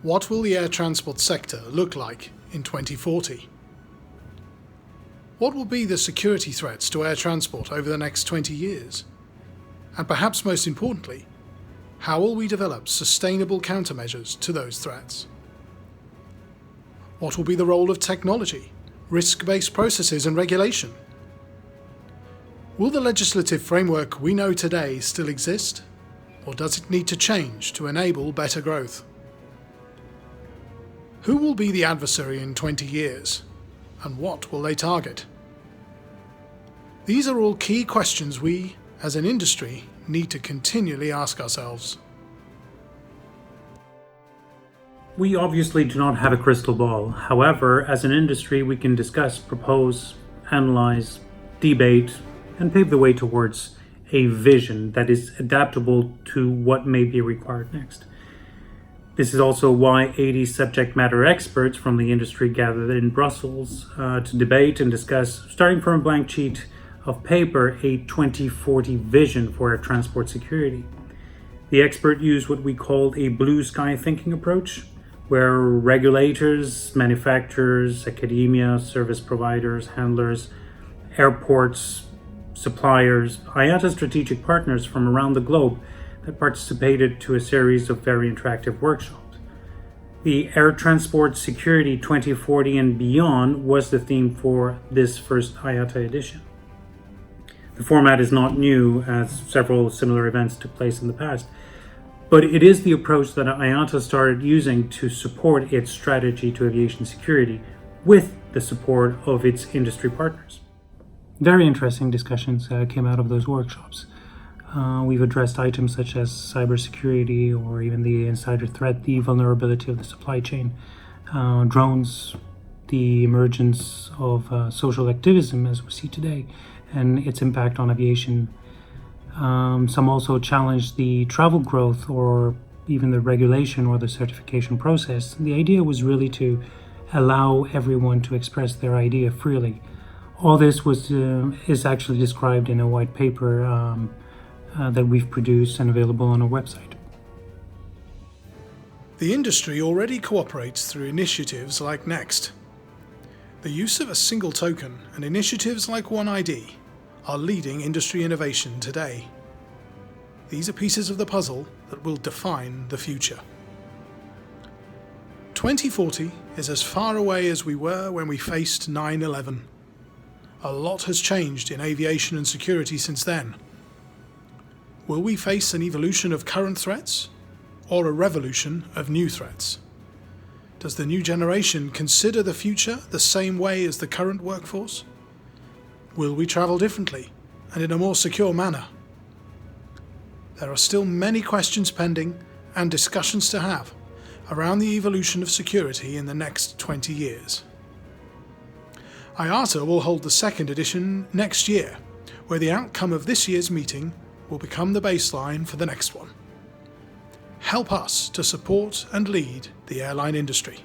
What will the air transport sector look like in 2040? What will be the security threats to air transport over the next 20 years? And perhaps most importantly, how will we develop sustainable countermeasures to those threats? What will be the role of technology, risk-based processes and regulation? Will the legislative framework we know today still exist, or does it need to change to enable better growth? Who will be the adversary in 20 years, and what will they target? These are all key questions we, as an industry, need to continually ask ourselves. We obviously do not have a crystal ball. However, as an industry, we can discuss, propose, analyze, debate, and pave the way towards a vision that is adaptable to what may be required next. This is also why 80 subject matter experts from the industry gathered in Brussels to debate and discuss, starting from a blank sheet of paper, a 2040 vision for air transport security. The expert used what we called a blue sky thinking approach, where regulators, manufacturers, academia, service providers, handlers, airports, suppliers, IATA strategic partners from around the globe that participated to a series of very interactive workshops. The Air Transport Security 2040 and Beyond was the theme for this first IATA edition. The format is not new, as several similar events took place in the past, but it is the approach that IATA started using to support its strategy to aviation security with the support of its industry partners. Very interesting discussions came out of those workshops. We've addressed items such as cybersecurity or even the insider threat, the vulnerability of the supply chain, drones, the emergence of social activism as we see today, and its impact on aviation. Some also challenged the travel growth or even the regulation or the certification process. The idea was really to allow everyone to express their idea freely. All this is actually described in a white paper that we've produced and available on our website. The industry already cooperates through initiatives like NEXT. The use of a single token and initiatives like OneID are leading industry innovation today. These are pieces of the puzzle that will define the future. 2040 is as far away as we were when we faced 9/11. A lot has changed in aviation and security since then. Will we face an evolution of current threats or a revolution of new threats? Does the new generation consider the future the same way as the current workforce? Will we travel differently and in a more secure manner? There are still many questions pending and discussions to have around the evolution of security in the next 20 years. IATA will hold the second edition next year, where the outcome of this year's meeting will become the baseline for the next one. Help us to support and lead the airline industry.